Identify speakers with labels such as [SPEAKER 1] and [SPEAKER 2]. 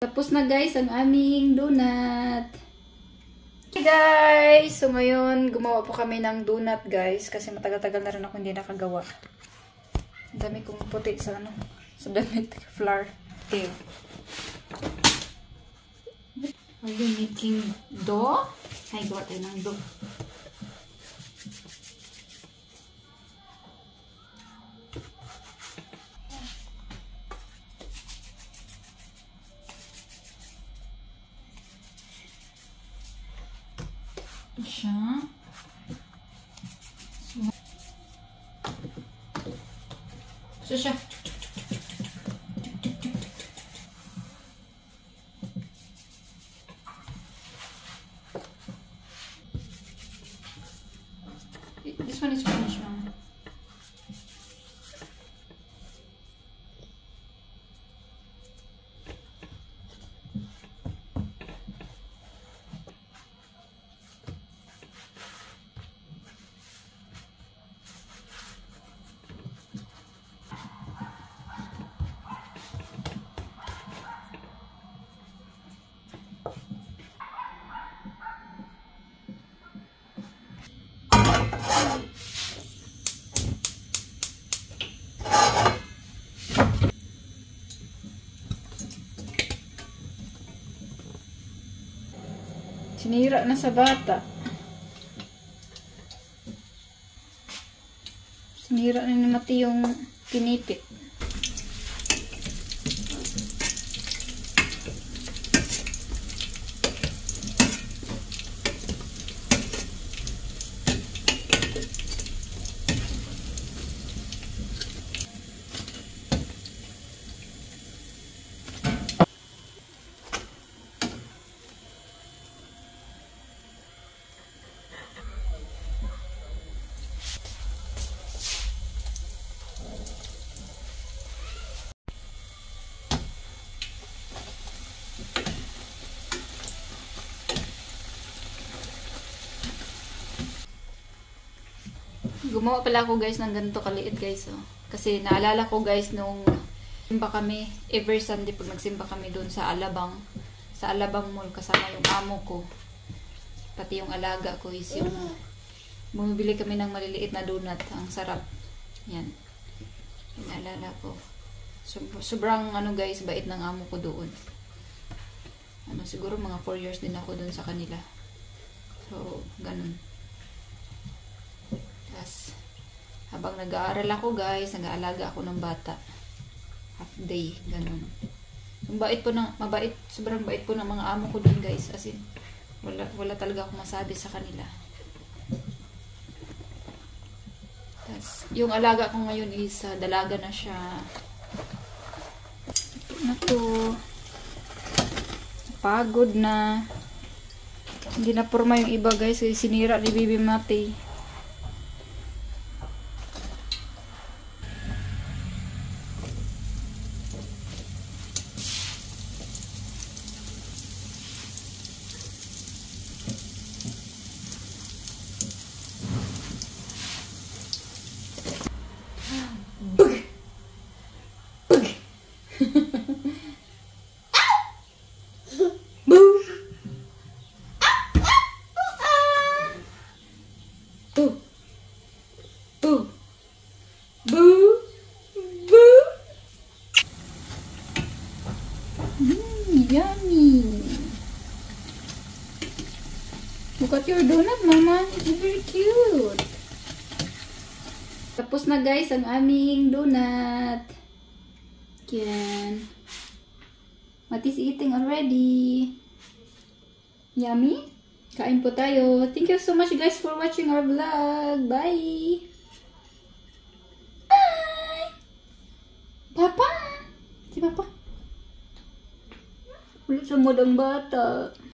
[SPEAKER 1] Tapos na guys ang aming donut. Hey guys! So ngayon, gumawa po kami ng donut guys. Kasi matagal-tagal na rin ako hindi nakagawa. Ang dami kong puti sa damit. Flour. Okay. Are you making dough? Ay, gawa tayo ng dough. Siya. So siya. This one is finished, ma'am. Sinira na sa bata. Sinira na ni Mati yung pinipit. Gumawa pala ako guys ng ganito kaliit guys. Oh. Kasi naalala ko guys nung simba kami, every Sunday pag nagsimba kami doon sa Alabang. Sa Alabang Mall kasama yung amo ko. Pati yung alaga ko is yung bumibili kami ng maliliit na donut. Ang sarap. Yan. Naalala ko. Sobrang guys, bait ng amo ko doon. Siguro mga 4 years din ako doon sa kanila. So, ganun. Tapos, habang nag-aaral ako guys, nag-aalaga ako ng bata. Half day, ganun. Yung bait po sobrang bait po ng mga amo ko dun guys. As in, wala talaga akong masabi sa kanila. Tapos, yung alaga ko ngayon is, dalaga na siya. Ito na to. Pagod na. Hindi na porma yung iba guys, kasi sinira ni Bibi Mati. Yummy! Look at your donut, Mama. It's very cute. Tapos na guys ang aming donut. Yan. Mati's eating already. Yummy? Kain po tayo. Thank you so much guys for watching our vlog. Bye! Bye! Papa! Si Papa. Ulit sa mood ang bata.